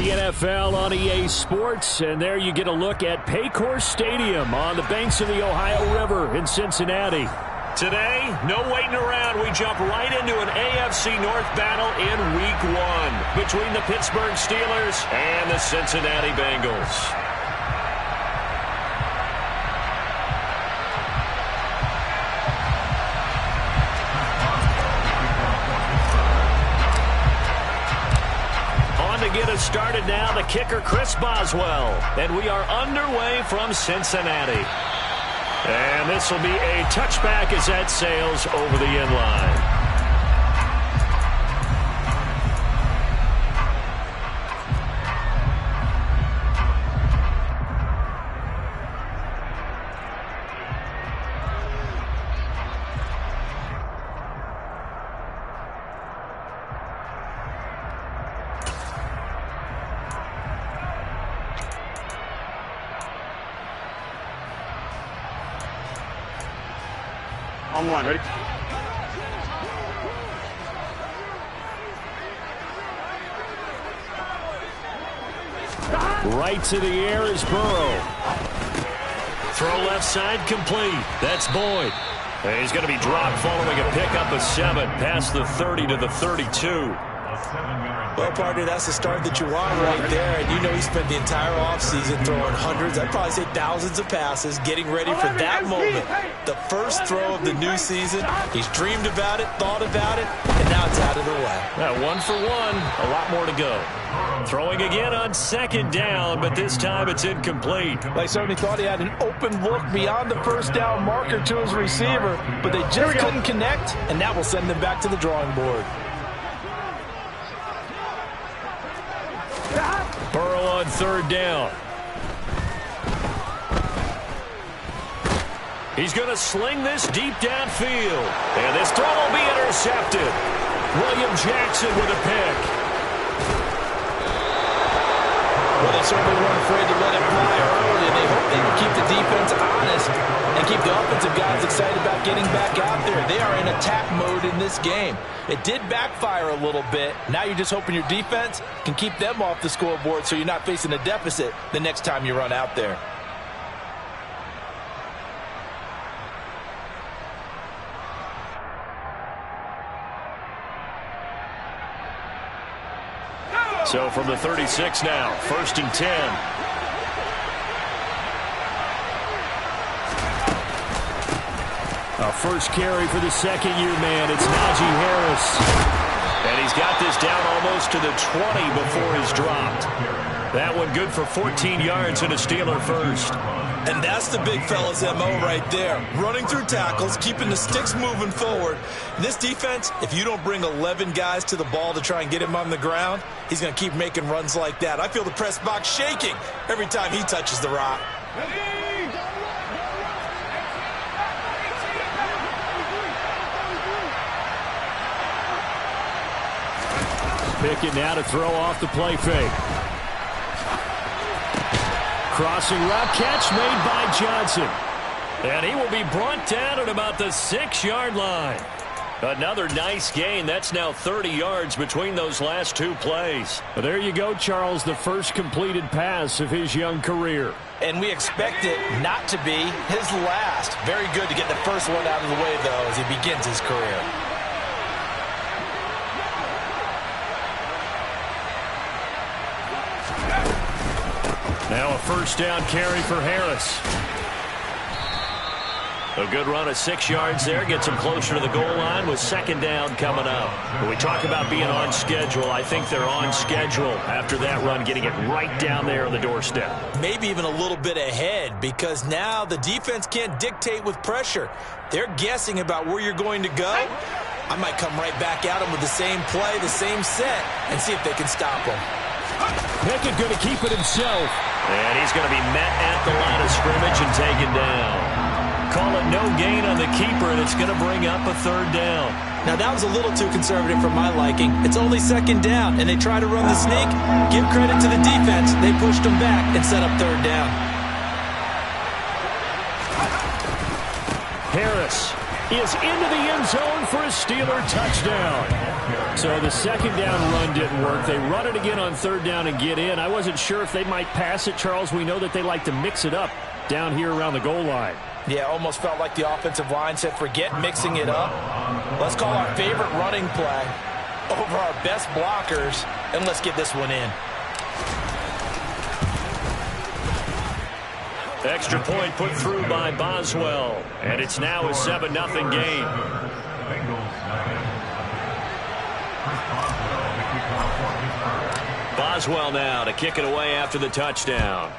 The NFL on EA Sports, and there you get a look at Paycor Stadium on the banks of the Ohio River in Cincinnati. Today, no waiting around. We jump right into an AFC North battle in Week 1 between the Pittsburgh Steelers and the Cincinnati Bengals. Get us started now, the kicker Chris Boswell, and we are underway from Cincinnati. And this will be a touchback as that sails over the end line. On one, ready? Right to the air is Burrow. Throw left side complete. That's Boyd. And he's going to be dropped following a pickup of 7 past the 30 to the 32. Well, partner, that's the start that you want right there. And you know he spent the entire offseason throwing hundreds, I'd probably say thousands of passes, getting ready for that moment. The first throw of the new season. He's dreamed about it, thought about it, and now it's out of the way. Now, 1 for 1, a lot more to go. Throwing again on second down, but this time it's incomplete. They certainly thought he had an open look beyond the first down marker to his receiver, but they just couldn't connect, and that will send them back to the drawing board. Burrow on third down. He's going to sling this deep downfield. And this throw will be intercepted. William Jackson with a pick. Well, they certainly weren't afraid to let it fly early, and they hope they can keep the defense honest and keep the offensive guys excited about getting back out there. They are in attack mode in this game. It did backfire a little bit. Now you're just hoping your defense can keep them off the scoreboard so you're not facing a deficit the next time you run out there. So from the 36 now, 1st and 10. A first carry for the second-year man. It's Najee Harris. And he's got this down almost to the 20 before he's dropped. That one good for 14 yards and a Steeler first. And that's the big fella's MO right there. Running through tackles, keeping the sticks moving forward. This defense, if you don't bring 11 guys to the ball to try and get him on the ground, he's going to keep making runs like that. I feel the press box shaking every time he touches the rock. Pickett now to throw off the play fake. Crossing route catch made by Johnson. And he will be brought down at about the 6-yard line. Another nice gain. That's now 30 yards between those last 2 plays. Well, there you go, Charles, the first completed pass of his young career. And we expect it not to be his last. Very good to get the first one out of the way, though, as he begins his career. Now a first down carry for Harris. A good run of 6 yards there. Gets him closer to the goal line with second down coming up. When we talk about being on schedule, I think they're on schedule after that run, getting it right down there on the doorstep. Maybe even a little bit ahead, because now the defense can't dictate with pressure. They're guessing about where you're going to go. I might come right back at them with the same play, the same set, and see if they can stop them. Pickett going to keep it himself. And he's going to be met at the line of scrimmage and taken down. Call it no gain on the keeper, and it's going to bring up a third down. Now, that was a little too conservative for my liking. It's only second down, and they try to run the sneak. Give credit to the defense. They pushed them back and set up third down. Harris is into the end zone for a Steeler touchdown. So the second down run didn't work. They run it again on third down and get in. I wasn't sure if they might pass it, Charles. We know that they like to mix it up down here around the goal line. Yeah, almost felt like the offensive line said, forget mixing it up. Let's call our favorite running play over our best blockers, and let's get this one in. Extra point put through by Boswell, and it's now a 7-0 game. Boswell now to kick it away after the touchdown.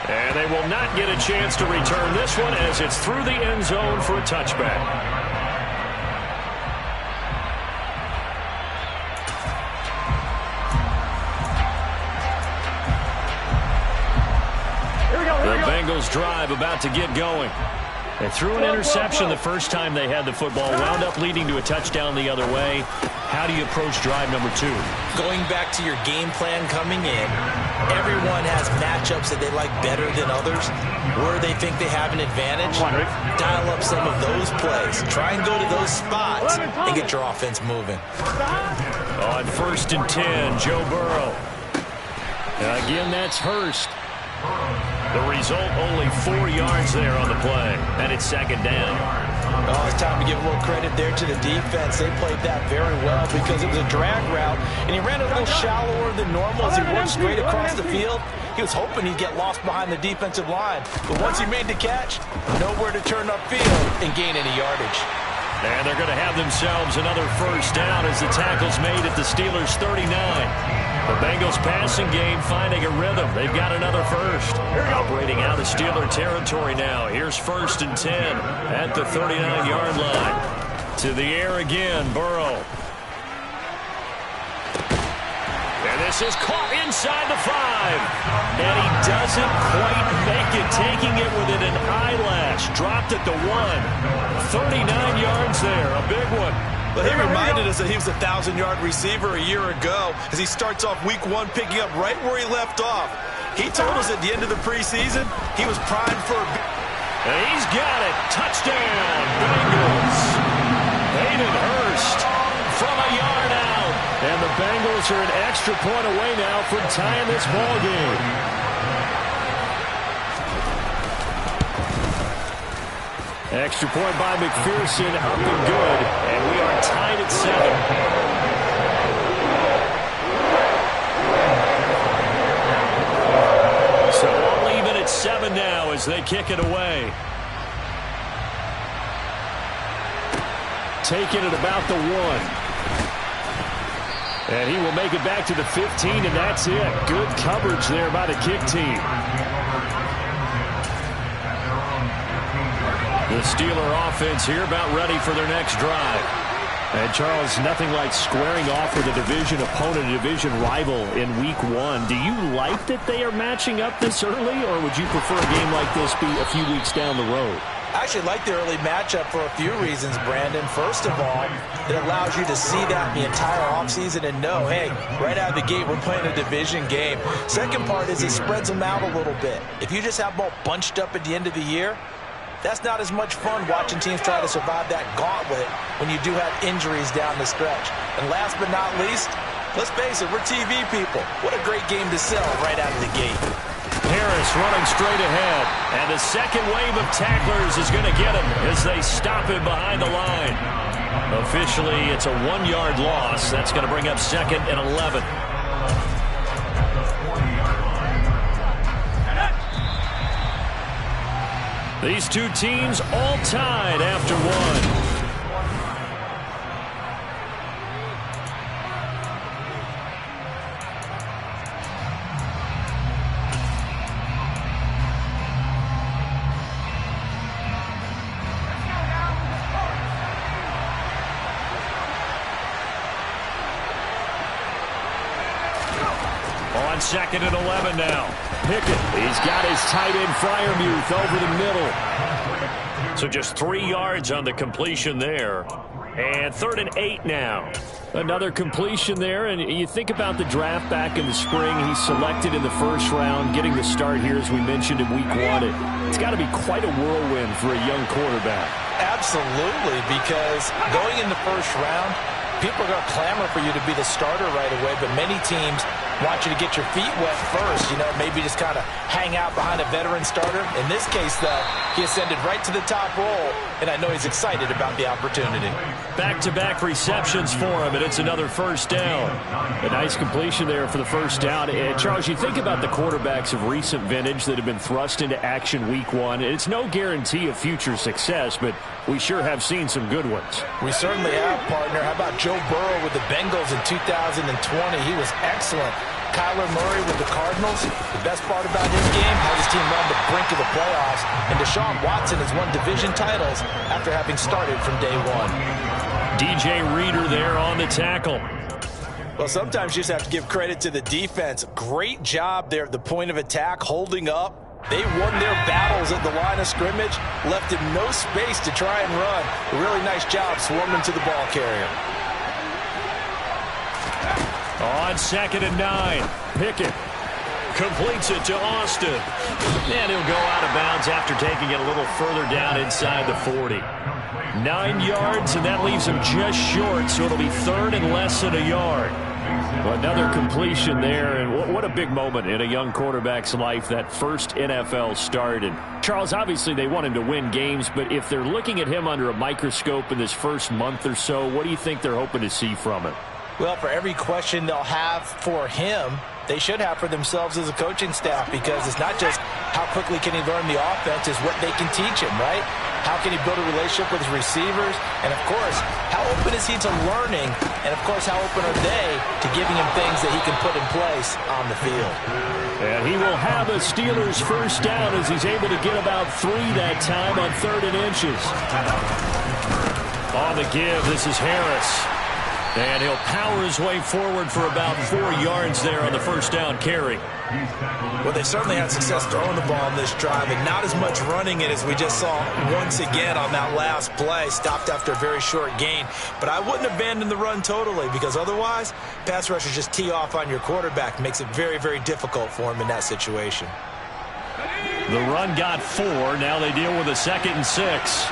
And they will not get a chance to return this one as it's through the end zone for a touchback. The Bengals drive about to get going. They threw an interception the first time they had the football, wound up leading to a touchdown the other way. How do you approach drive number 2? Going back to your game plan coming in, everyone has matchups that they like better than others, where they think they have an advantage. Dial up some of those plays. Try and go to those spots and get your offense moving. On 1st and 10, Joe Burrow. And again, that's Hurst. The result, only 4 yards there on the play, and it's second down. Oh, it's time to give a little credit there to the defense. They played that very well because it was a drag route, and he ran a little shallower than normal as he worked straight across the field. He was hoping he'd get lost behind the defensive line, but once he made the catch, nowhere to turn upfield and gain any yardage. And they're going to have themselves another first down as the tackle's made at the Steelers' 39. The Bengals passing game finding a rhythm. They've got another first. Operating out of Steeler territory now. Here's 1st and 10 at the 39-yard line. To the air again, Burrow. And this is caught inside the 5. And he doesn't quite make it, taking it within an eyelash. Dropped at the 1. 39 yards there, a big one. But he reminded us that he was a 1,000-yard receiver a year ago as he starts off week 1 picking up right where he left off. He told us at the end of the preseason he was primed for a... And he's got it. Touchdown, Bengals. Hayden Hurst from a yard out. And the Bengals are an extra point away now from tying this ball game. Extra point by McPherson, up and good, and we are tied at 7. So all even at 7 now as they kick it away. Taking it about the 1. And he will make it back to the 15, and that's it. Good coverage there by the kick team. The Steeler offense here about ready for their next drive. And, Charles, nothing like squaring off with a division opponent, a division rival in week 1. Do you like that they are matching up this early, or would you prefer a game like this be a few weeks down the road? I actually like the early matchup for a few reasons, Brandon. First of all, it allows you to see that the entire offseason and know, hey, right out of the gate, we're playing a division game. Second part is it spreads them out a little bit. If you just have them all bunched up at the end of the year, that's not as much fun watching teams try to survive that gauntlet when you do have injuries down the stretch. And last but not least, let's face it, we're TV people. What a great game to sell right out of the gate. Harris running straight ahead. And the second wave of tacklers is going to get him as they stop him behind the line. Officially, it's a 1-yard loss. That's going to bring up 2nd and 11. These two teams all tied after 1. On 2nd and 11 now. Pickett, he's got his tight end Freiermuth over the middle. So just 3 yards on the completion there. And 3rd and 8 now. Another completion there, and you think about the draft back in the spring. He's selected in the first round, getting the start here, as we mentioned, in week 1. It's got to be quite a whirlwind for a young quarterback. Absolutely, because going in the first round, people are going to clamor for you to be the starter right away, but many teams want you to get your feet wet first, maybe just kind of hang out behind a veteran starter. In this case, though, he ascended right to the top role, and I know he's excited about the opportunity. Back-to-back receptions for him, and it's another first down. A nice completion there for the first down. And Charles, you think about the quarterbacks of recent vintage that have been thrust into action week 1. It's no guarantee of future success, but we sure have seen some good ones. We certainly have, partner. How about Joe Burrow with the Bengals in 2020? He was excellent. Kyler Murray with the Cardinals. The best part about his game, has his team on the brink of the playoffs. And Deshaun Watson has won division titles after having started from day 1. DJ Reader there on the tackle. Well, sometimes you just have to give credit to the defense. Great job there at the point of attack, holding up. They won their battles at the line of scrimmage, left him no space to try and run. A really nice job swarming to the ball carrier. On 2nd and 9, Pickett completes it to Austin. And he'll go out of bounds after taking it a little further down inside the 40. 9 yards, and that leaves him just short, so it'll be 3rd and less than a yard. Another completion there, and what a big moment in a young quarterback's life, that first NFL start. And Charles, obviously they want him to win games, but if they're looking at him under a microscope in this first month or so, what do you think they're hoping to see from him? Well, for every question they'll have for him, they should have for themselves as a coaching staff, because it's not just how quickly can he learn the offense, it's what they can teach him, right? How can he build a relationship with his receivers? And, of course, how open is he to learning? And, of course, how open are they to giving him things that he can put in place on the field? And he will have a Steelers first down as he's able to get about 3 that time on 3rd and inches. On the give, this is Harris. And he'll power his way forward for about 4 yards there on the first down carry. Well, they certainly had success throwing the ball in this drive, and not as much running it as we just saw once again on that last play. Stopped after a very short gain. But I wouldn't abandon the run totally, because otherwise, pass rushers just tee off on your quarterback. Makes it very, very difficult for him in that situation. The run got 4. Now they deal with a 2nd and 6.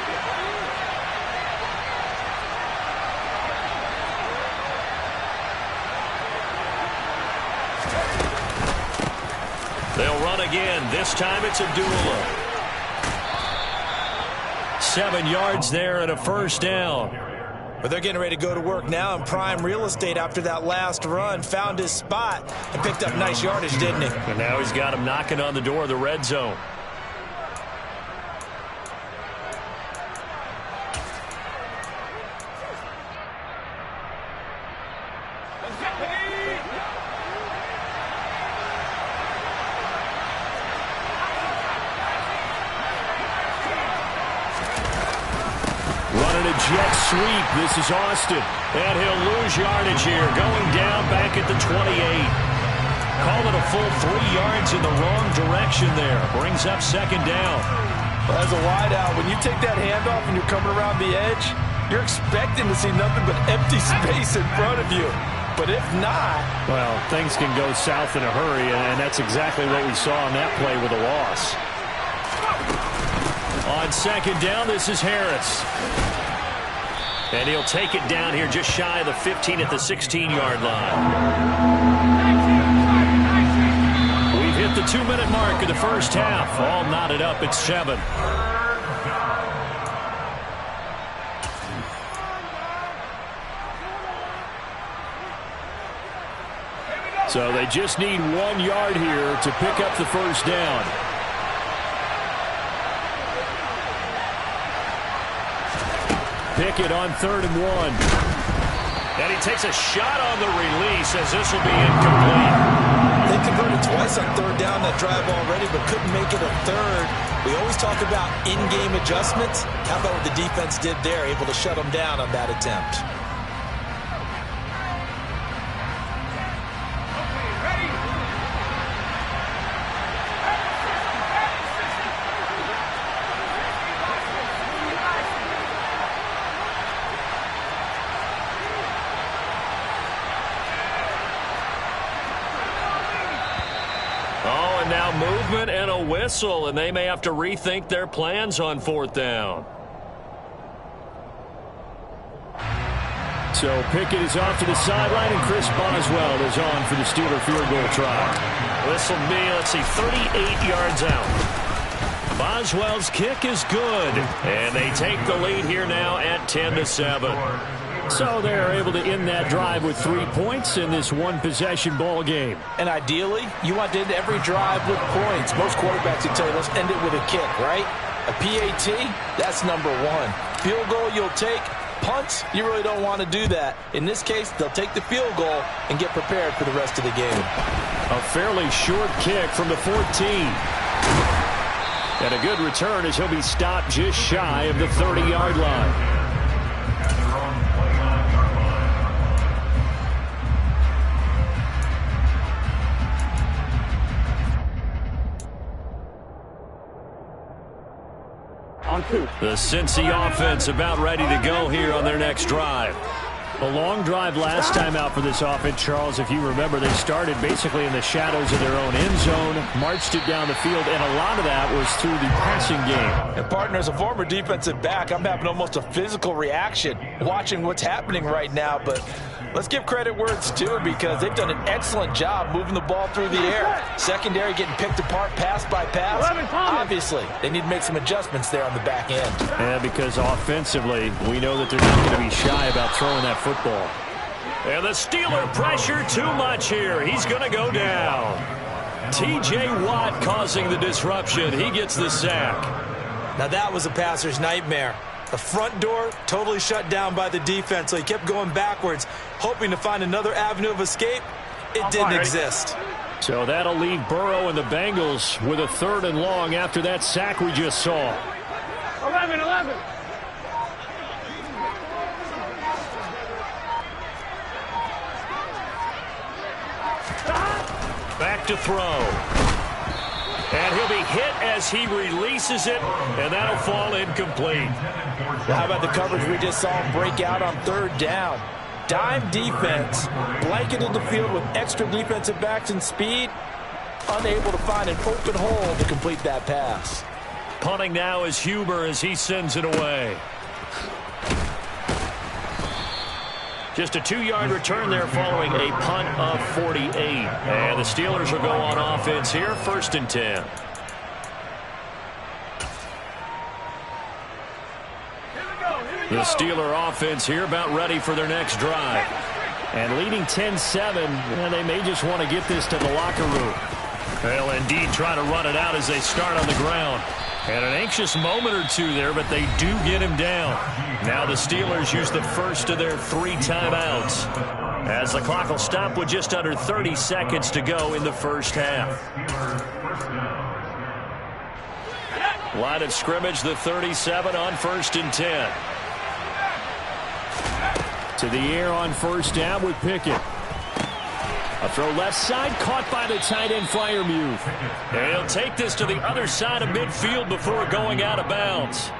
They'll run again. This time it's Abdullah. 7 yards there and a first down. But they're getting ready to go to work now in prime real estate after that last run. Found his spot and picked up nice yardage, didn't he? And now he's got him knocking on the door of the red zone. Jet sweep. This is Austin. And he'll lose yardage here. Going down back at the 28. Call it a full 3 yards in the wrong direction there. Brings up 2nd down. Well, as a wideout, when you take that handoff and you're coming around the edge, you're expecting to see nothing but empty space in front of you. But if not... well, things can go south in a hurry, and that's exactly what we saw on that play with a loss. On 2nd down, this is Harris. And he'll take it down here just shy of the 15 at the 16-yard line. We've hit the 2-minute mark of the first half. All knotted up at 7. So they just need 1 yard here to pick up the first down. Pickett on 3rd and 1. And he takes a shot on the release as this will be incomplete. They converted twice on 3rd down that drive already, but couldn't make it a 3rd. We always talk about in-game adjustments. How about what the defense did there, able to shut them down on that attempt? Some movement and a whistle, and they may have to rethink their plans on 4th down. So Pickett is off to the sideline, and Chris Boswell is on for the Steeler field goal try. This will be, let's see, 38 yards out. Boswell's kick is good, and they take the lead here now at 10-7. So they're able to end that drive with 3 points in this one-possession ball game. And ideally, you want to end every drive with points. Most quarterbacks would tell you, let's end it with a kick, right? A PAT, that's number one. Field goal you'll take. Punts, you really don't want to do that. In this case, they'll take the field goal and get prepared for the rest of the game. A fairly short kick from the 14. And a good return as he'll be stopped just shy of the 30-yard line. The Cincy offense about ready to go here on their next drive. A long drive last time out for this offense, Charles. If you remember, they started basically in the shadows of their own end zone, marched it down the field, and a lot of that was through the passing game. And partner, as a former defensive back, I'm having almost a physical reaction watching what's happening right now, but let's give credit where it's due because they've done an excellent job moving the ball through the air. Secondary getting picked apart pass by pass. Obviously, they need to make some adjustments there on the back end. Yeah, because offensively, we know that they're not going to be shy about throwing that football. And the Steeler pressure too much here. He's going to go down. T.J. Watt causing the disruption. He gets the sack. Now that was a passer's nightmare. The front door totally shut down by the defense, so he kept going backwards, hoping to find another avenue of escape. It didn't exist. So that'll leave Burrow and the Bengals with a 3rd and long after that sack we just saw. 11. Back to throw. And he'll be hit as he releases it, and that'll fall incomplete. Well, how about the coverage we just saw him break out on 3rd down? Dime defense, blanketed the field with extra defensive backs and speed, unable to find an open hole to complete that pass. Punting now is Huber as he sends it away. Just a 2-yard return there following a punt of 48. And the Steelers will go on offense here, 1st and 10. The Steeler offense here about ready for their next drive. And leading 10-7, they may just want to get this to the locker room. They'll indeed try to run it out as they start on the ground. And an anxious moment or two there, but they do get him down. Now the Steelers use the first of their 3 timeouts, as the clock will stop with just under 30 seconds to go in the first half. Line of scrimmage, the 37 on 1st and 10. To the air on 1st down with Pickett. A throw left side, caught by the tight end Freiermuth. And he'll take this to the other side of midfield before going out of bounds.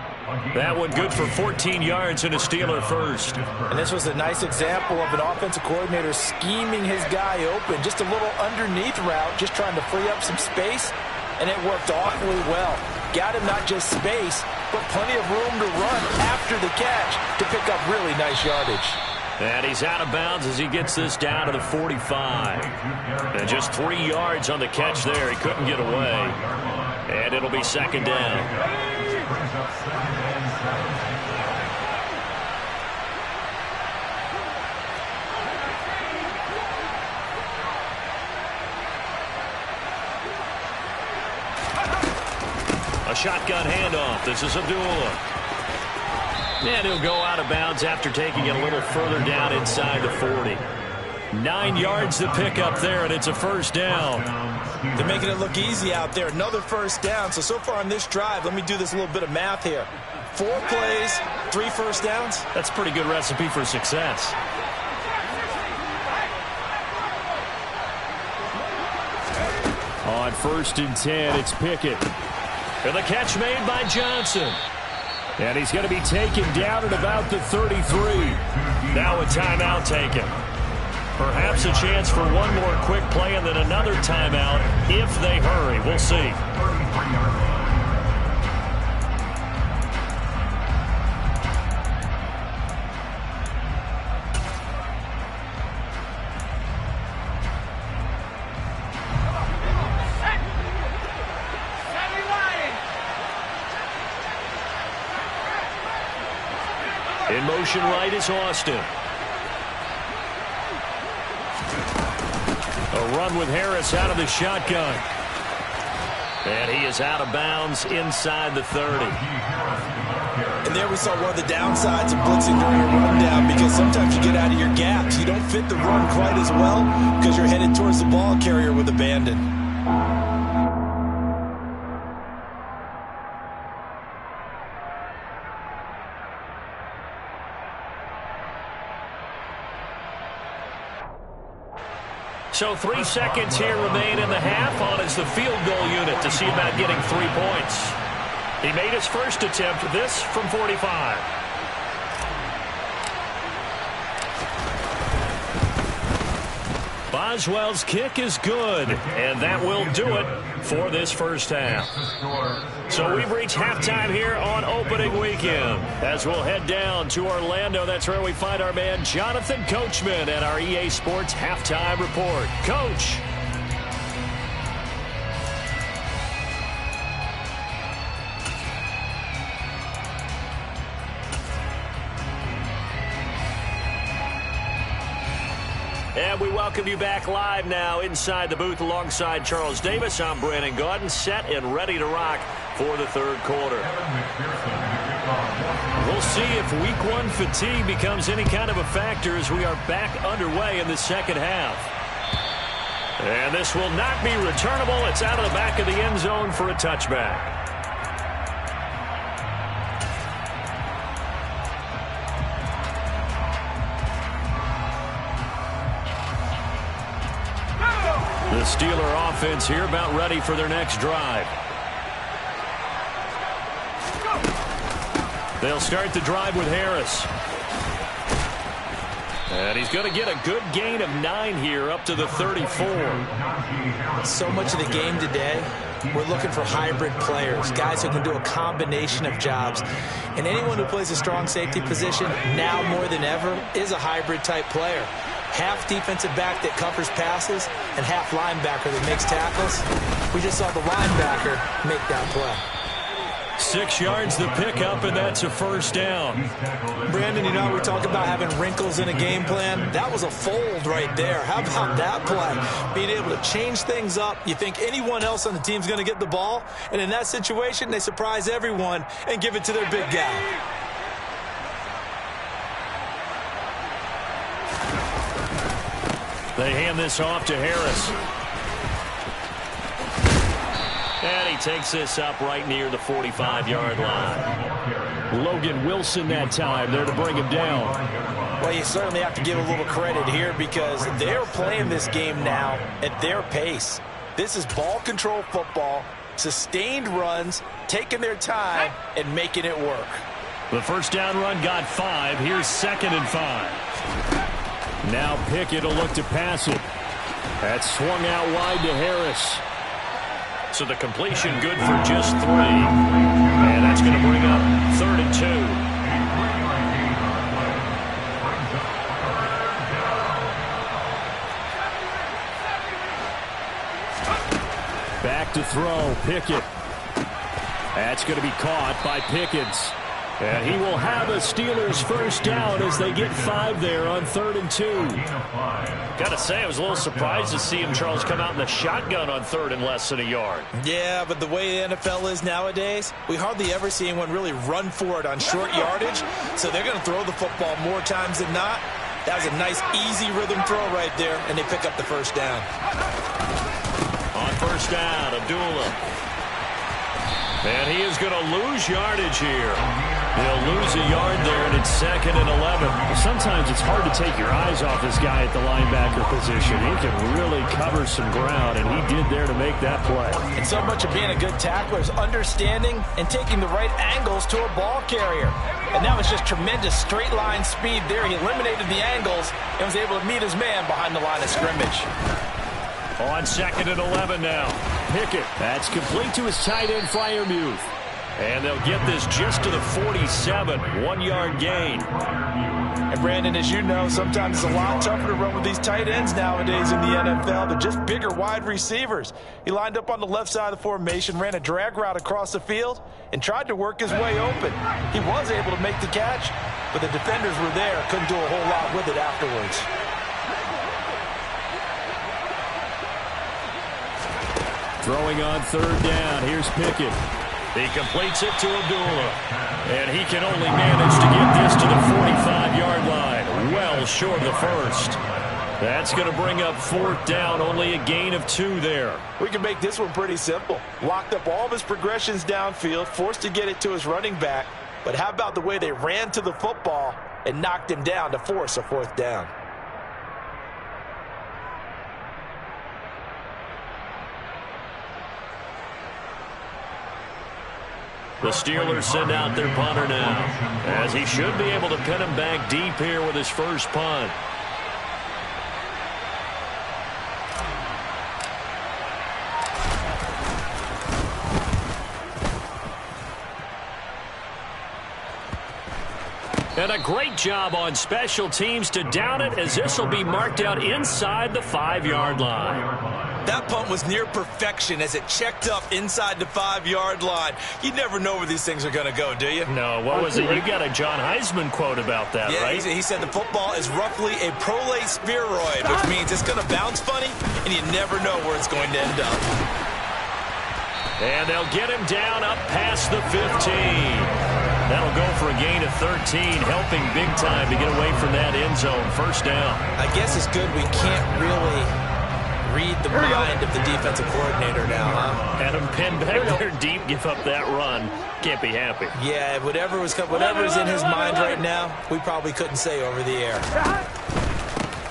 That one good for 14 yards and a Steeler first. And this was a nice example of an offensive coordinator scheming his guy open. Just a little underneath route, just trying to free up some space, and it worked awfully well. Got him not just space, but plenty of room to run after the catch to pick up really nice yardage. And he's out of bounds as he gets this down to the 45. And just 3 yards on the catch there. He couldn't get away. And it'll be 2nd down. A shotgun handoff. This is Abdullah. And he'll go out of bounds after taking it a little further down inside the 40. 9 yards to pick up there, and it's a 1st down. They're making it look easy out there. Another 1st down. So far on this drive, let me do this little bit of math here. 4 plays, 3 1st downs. That's a pretty good recipe for success. On 1st and 10, it's Pickett. And the catch made by Johnson. And he's going to be taken down at about the 33. Now a timeout taken. Perhaps a chance for one more quick play and then another timeout if they hurry. We'll see. In motion right is Austin. A run with Harris out of the shotgun. And he is out of bounds inside the 30. And there we saw one of the downsides of blitzing during a rundown, because sometimes you get out of your gaps. You don't fit the run quite as well because you're headed towards the ball carrier with abandon. So 3 seconds here remain in the half on as the field goal unit to see about getting 3 points. He made his first attempt, this from 45. Boswell's kick is good, and that will do it for this first half. So we've reached halftime here on opening weekend. As we'll head down to Orlando, that's where we find our man Jonathan Coachman and our EA Sports Halftime Report. Coach. And we welcome you back live now inside the booth alongside Charles Davis. I'm Brandon Gaudin, set and ready to rock for the third quarter. We'll see if week one fatigue becomes any kind of a factor as we are back underway in the second half. And this will not be returnable. It's out of the back of the end zone for a touchback. The Steeler offense here about ready for their next drive. They'll start the drive with Harris. And he's going to get a good gain of 9 here up to the 34. So much of the game today, we're looking for hybrid players, guys who can do a combination of jobs. And anyone who plays a strong safety position now more than ever is a hybrid type player. Half defensive back that covers passes and half linebacker that makes tackles. We just saw the linebacker make that play. 6 yards the pickup, and that's a first down. Brandon, you know, we talk about having wrinkles in a game plan. That was a fold right there. How about that play? Being able to change things up. You think anyone else on the team's going to get the ball, and in that situation, they surprise everyone and give it to their big guy. They hand this off to Harris. And he takes this up right near the 45-yard line. Logan Wilson that time there to bring him down. Well, you certainly have to give a little credit here because they're playing this game now at their pace. This is ball control football, sustained runs, taking their time, and making it work. The first down run got 5. Here's 2nd and 5. Now Pickett will look to pass it. That's swung out wide to Harris. So the completion good for just 3. And that's going to bring up 3rd and 2. Back to throw, Pickett. That's going to be caught by Pickens. And he will have a Steelers first down as they get 5 there on 3rd and 2. Got to say, I was a little surprised to see him, Charles, come out in the shotgun on 3rd and less than a yard. Yeah, but the way the NFL is nowadays, we hardly ever see anyone really run for it on short yardage. So they're going to throw the football more times than not. That was a nice, easy rhythm throw right there, and they pick up the first down. On first down, Abdullah. And he is going to lose yardage here. He'll lose a yard there, and it's 2nd and 11. Sometimes it's hard to take your eyes off this guy at the linebacker position. He can really cover some ground, and he did there to make that play. And so much of being a good tackler is understanding and taking the right angles to a ball carrier. And that was just tremendous straight line speed there. He eliminated the angles and was able to meet his man behind the line of scrimmage. On 2nd and 11 now. Pickett. That's complete to his tight end, Freiermuth. And they'll get this just to the 47. 1-yard gain. And Brandon, as you know, sometimes it's a lot tougher to run with these tight ends nowadays in the NFL. They're just bigger wide receivers. He lined up on the left side of the formation, ran a drag route across the field, and tried to work his way open. He was able to make the catch, but the defenders were there, couldn't do a whole lot with it afterwards. Throwing on 3rd down. Here's Pickett. He completes it to Abdullah. And he can only manage to get this to the 45-yard line. Well short of the first. That's going to bring up 4th down. Only a gain of 2 there. We can make this one pretty simple. Locked up all of his progressions downfield, forced to get it to his running back. But how about the way they ran to the football and knocked him down to force a 4th down? The Steelers send out their punter now, as he should be able to pin him back deep here with his first punt. And a great job on special teams to down it, as this will be marked out inside the 5-yard line. That punt was near perfection as it checked up inside the 5-yard line. You never know where these things are going to go, do you? No, what was it? You got a John Heisman quote about that, yeah, right? He said the football is roughly a prolate spheroid, which means it's going to bounce funny, and you never know where it's going to end up. And they'll get him down up past the 15. That'll go for a gain of 13, helping big time to get away from that end zone. 1st down. I guess it's good we can't really read the mind of the defensive coordinator now, huh? Had him pinned back there deep, give up that run. Can't be happy. Yeah, whatever's in his mind right now, we probably couldn't say over the air.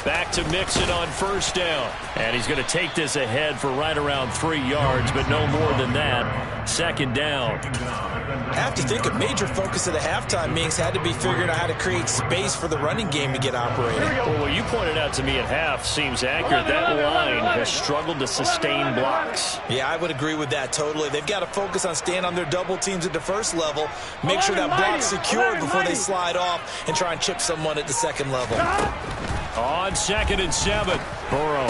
Back to Mixon on 1st down. And he's going to take this ahead for right around 3 yards, but no more than that. 2nd down. I have to think a major focus of the halftime meetings had to be figuring out how to create space for the running game to get operating. Well, what you pointed out to me at half seems accurate. That line has struggled to sustain blocks. Yeah, I would agree with that totally. They've got to focus on staying on their double teams at the first level, make sure that block's secured before they slide off, and try and chip someone at the 2nd level. On 2nd and 7, Burrow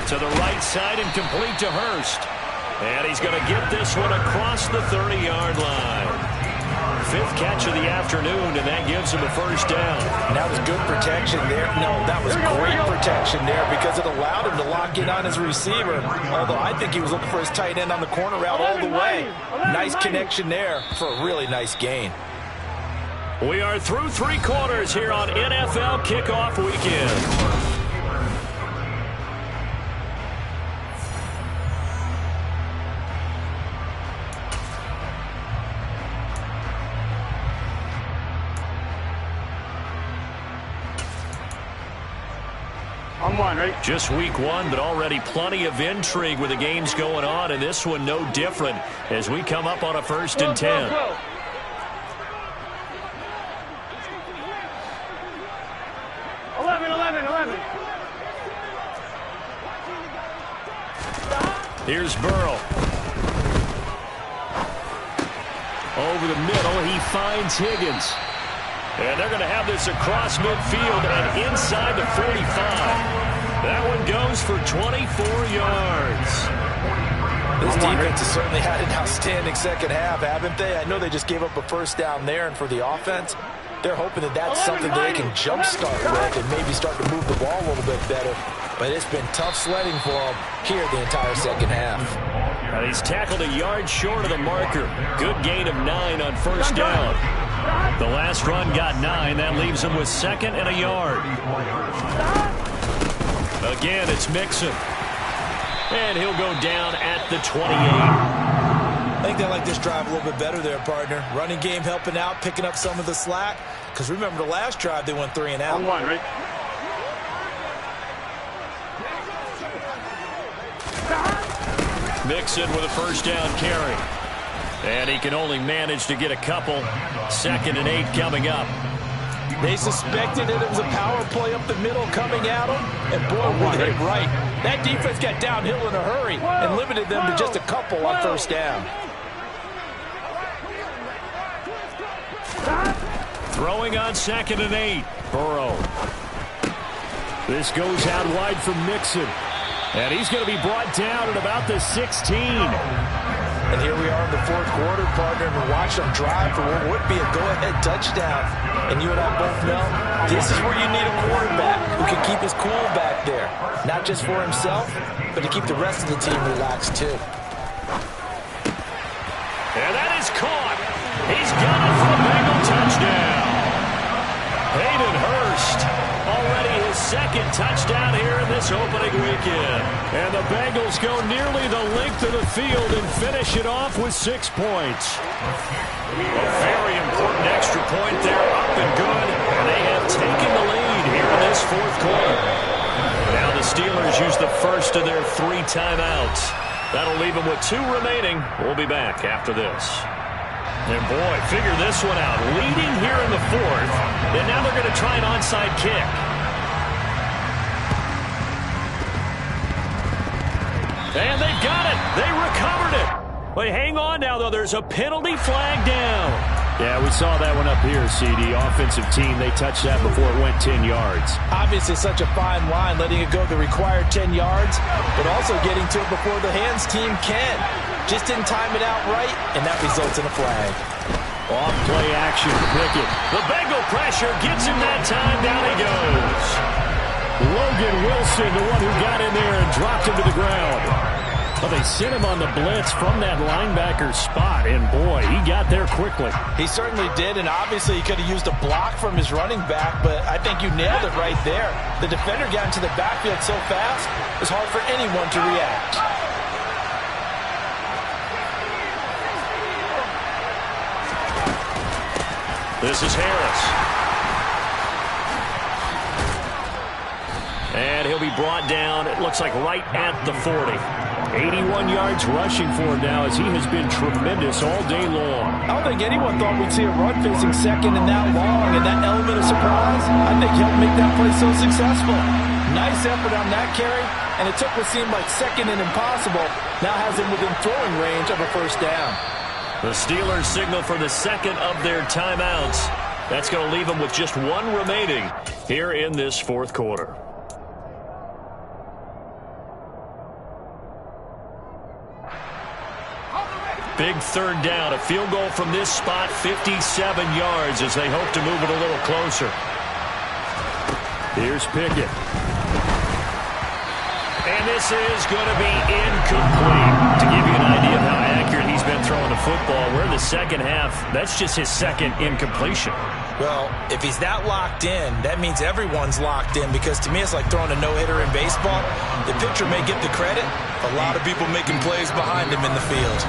to the right side and complete to Hurst. And he's going to get this one across the 30-yard line. 5th catch of the afternoon, and that gives him a 1st down. And that was good protection there. No, that was great protection there because it allowed him to lock in on his receiver. Although I think he was looking for his tight end on the corner route all the way. Nice connection there for a really nice gain. We are through 3 quarters here on NFL Kickoff Weekend. On 1, ready? Just week 1, but already plenty of intrigue with the games going on, and this one no different as we come up on a 1st and 10. Here's Burrow. Over the middle, he finds Higgins. And they're going to have this across midfield and inside the 45. That one goes for 24 yards. This defense has certainly had an outstanding 2nd half, haven't they? I know they just gave up a 1st down there, and for the offense, they're hoping that that's something they can jumpstart with and maybe start to move the ball a little bit better. But it's been tough sledding for them here the entire 2nd half. And he's tackled a yard short of the marker. Good gain of 9 on 1st down. The last run got 9. That leaves him with 2nd and a yard. Again, it's Mixon. And he'll go down at the 28. I think they like this drive a little bit better there, partner. Running game helping out, picking up some of the slack. Because remember the last drive, they went 3 and out. On one, right? Mixon with a first down carry. And he can only manage to get a couple. 2nd and 8 coming up. They suspected that it was a power play up the middle coming at them. And boy, were they right. That defense got downhill in a hurry and limited them to just a couple on first down. Throwing on 2nd and 8. Burrow. This goes out wide for Mixon. And he's going to be brought down at about the 16. And here we are in the 4th quarter, partner, and we're watching them drive for what would be a go-ahead touchdown. And you and I both know this is where you need a quarterback who can keep his cool back there. Not just for himself, but to keep the rest of the team relaxed, too. And that is caught. He's got it for a Bengal touchdown. Hayden Hurst, already his 2nd touchdown here in this opening weekend. And the Bengals go nearly the length of the field and finish it off with 6 points. A very important extra point there, up and good. And they have taken the lead here in this 4th quarter. Now the Steelers use the first of their 3 timeouts. That'll leave them with 2 remaining. We'll be back after this. And boy, figure this one out. Leading here in the 4th. And now they're going to try an onside kick. And they've got it. They recovered it. But hang on now, though. There's a penalty flag down. Yeah, we saw that one up here, CD. Offensive team, they touched that before it went 10 yards. Obviously such a fine line, letting it go the required 10 yards, but also getting to it before the hands team can. Just didn't time it out right, and that results in a flag. Off play action, Pickett. The Bengal pressure gets him that time. Down he goes. Logan Wilson, the one who got in there and dropped him to the ground. Well, they sent him on the blitz from that linebacker spot, and boy, he got there quickly. He certainly did, and obviously he could have used a block from his running back, but I think you nailed it right there. The defender got into the backfield so fast, it's hard for anyone to react. This is Harris. And he'll be brought down, it looks like right at the 40. 81 yards rushing for him now as he has been tremendous all day long. I don't think anyone thought we'd see a run facing second and that long, and that element of surprise, I think helped make that play so successful. Nice effort on that carry, and it took what seemed like second and impossible, now has him within throwing range of a first down. The Steelers signal for the 2nd of their timeouts. That's going to leave them with just 1 remaining here in this 4th quarter. Big 3rd down, a field goal from this spot, 57 yards as they hope to move it a little closer. Here's Pickett. And this is going to be incomplete. To give you an idea of how accurate he's been throwing the football, we're in the 2nd half. That's just his 2nd incompletion. Well, if he's that locked in, that means everyone's locked in, because to me it's like throwing a no-hitter in baseball. The pitcher may get the credit, a lot of people making plays behind him in the field.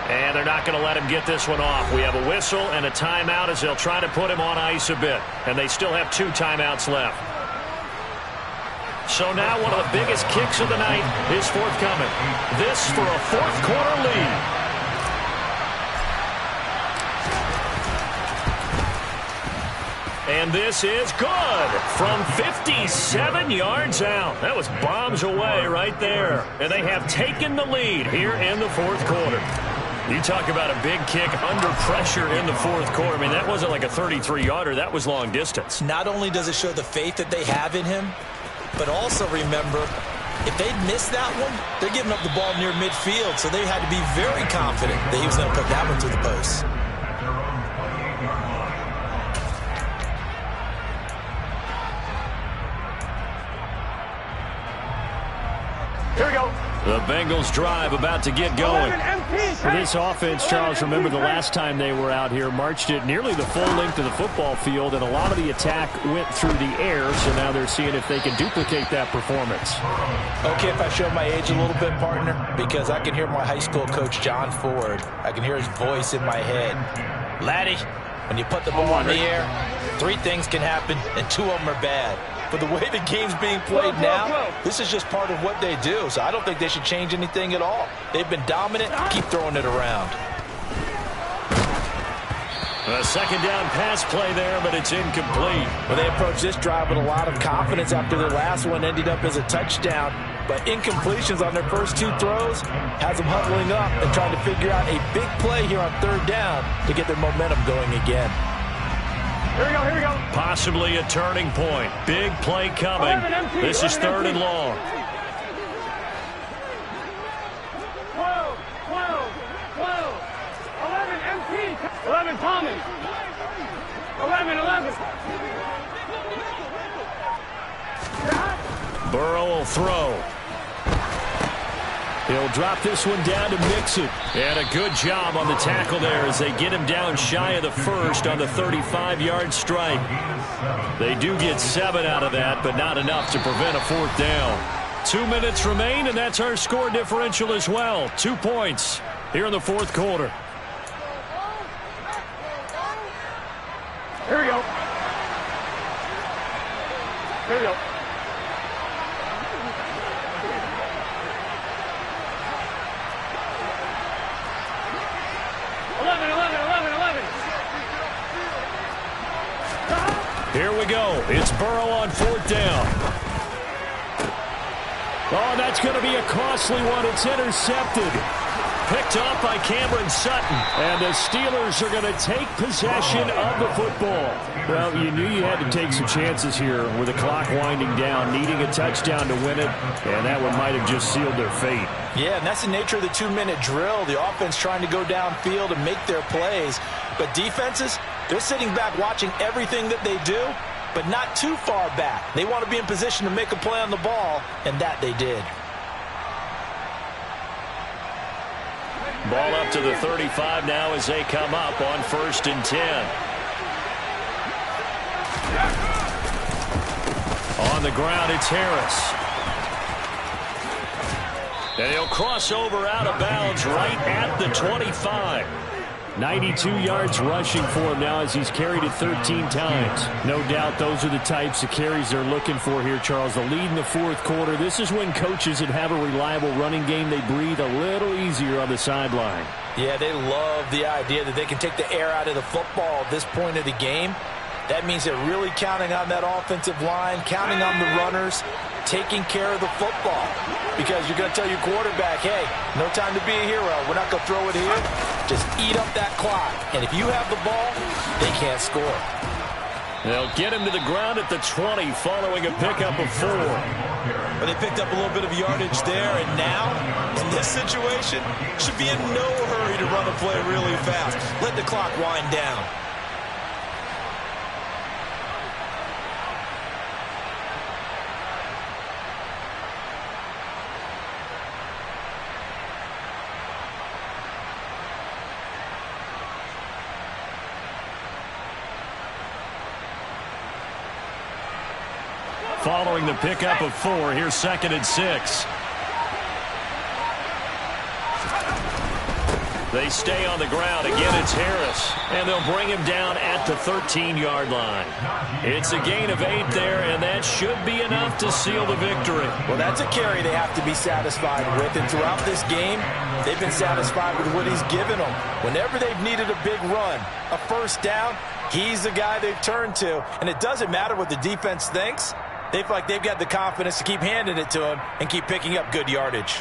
And they're not going to let him get this one off. We have a whistle and a timeout as they'll try to put him on ice a bit. And they still have 2 timeouts left. So now one of the biggest kicks of the night is forthcoming. This for a 4th quarter lead. And this is good from 57 yards out. That was bombs away right there. And they have taken the lead here in the 4th quarter. You talk about a big kick under pressure in the 4th quarter. I mean, that wasn't like a 33-yarder. That was long distance. Not only does it show the faith that they have in him, but also remember, if they'd missed that one, they're giving up the ball near midfield, so they had to be very confident that he was going to put that one through the post. Here we go. The Bengals drive about to get going. For this offense, Charles, remember the last time they were out here, marched it nearly the full length of the football field, and a lot of the attack went through the air, so now they're seeing if they can duplicate that performance. Okay, if I show my age a little bit, partner, because I can hear my high school coach, John Ford. I can hear his voice in my head. Laddie, when you put the ball in the air, 3 things can happen, and 2 of them are bad. But the way the game's being played now, this is just part of what they do. So I don't think they should change anything at all. They've been dominant. Keep throwing it around. A second down pass play there, but it's incomplete. Well, they approached this drive with a lot of confidence after their last one ended up as a touchdown. But incompletions on their first 2 throws has them huddling up and trying to figure out a big play here on 3rd down to get their momentum going again. Here we go, here we go. Possibly a turning point. Big play coming. This is 3rd and long. 12, 12, 12. 11 empty. 11 Tommy. 11, 11. Burrow will throw. He'll drop this one down to Mixon. And a good job on the tackle there as they get him down shy of the first on the 35-yard strike. They do get 7 out of that, but not enough to prevent a 4th down. 2 minutes remain, and that's our score differential as well. 2 points here in the 4th quarter. Here we go. Here we go. Here we go. It's Burrow on 4th down. Oh, that's going to be a costly one. It's intercepted. Picked off by Cameron Sutton. And the Steelers are going to take possession of the football. Well, you knew you had to take some chances here with the clock winding down, needing a touchdown to win it, and that one might have just sealed their fate. Yeah, and that's the nature of the 2-minute drill. The offense trying to go downfield and make their plays. But defenses, they're sitting back watching everything that they do, but not too far back. They want to be in position to make a play on the ball, and that they did. Ball up to the 35 now as they come up on 1st and 10. On the ground, it's Harris. And he'll cross over out of bounds right at the 25. 92 yards rushing for him now as he's carried it 13 times. No doubt those are the types of carries they're looking for here, Charles. The lead in the 4th quarter. This is when coaches that have a reliable running game, they breathe a little easier on the sideline. Yeah, they love the idea that they can take the air out of the football at this point of the game. That means they're really counting on that offensive line, counting on the runners, taking care of the football. Because you're going to tell your quarterback, hey, no time to be a hero. We're not going to throw it here. Just eat up that clock. And if you have the ball, they can't score. They'll get him to the ground at the 20 following a pickup of 4. But they picked up a little bit of yardage there, and now, in this situation, should be in no hurry to run the play really fast. Let the clock wind down. Following the pickup of 4, here's 2nd and 6. They stay on the ground. Again, it's Harris. And they'll bring him down at the 13-yard line. It's a gain of 8 there, and that should be enough to seal the victory. Well, that's a carry they have to be satisfied with. And throughout this game, they've been satisfied with what he's given them. Whenever they've needed a big run, a 1st down, he's the guy they've turned to. And it doesn't matter what the defense thinks. They feel like they've got the confidence to keep handing it to him and keep picking up good yardage.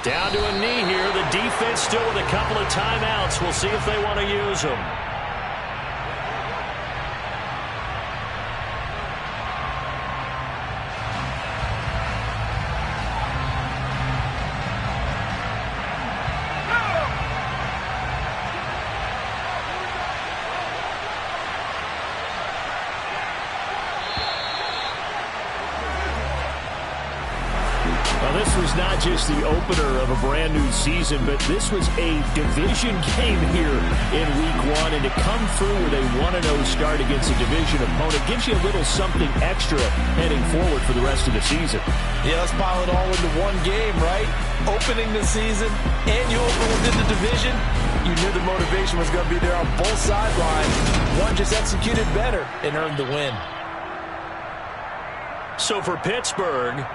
Down to a knee here. The defense still with a couple of timeouts. We'll see if they want to use them. this was not just the opener of a brand new season, but this was a division game here in Week 1. And to come through with a 1-0 start against a division opponent gives you a little something extra heading forward for the rest of the season. Yeah, let's pile it all into one game, right? Opening the season, and you opened the division. You knew the motivation was going to be there on both sidelines. One just executed better and earned the win. So for Pittsburgh,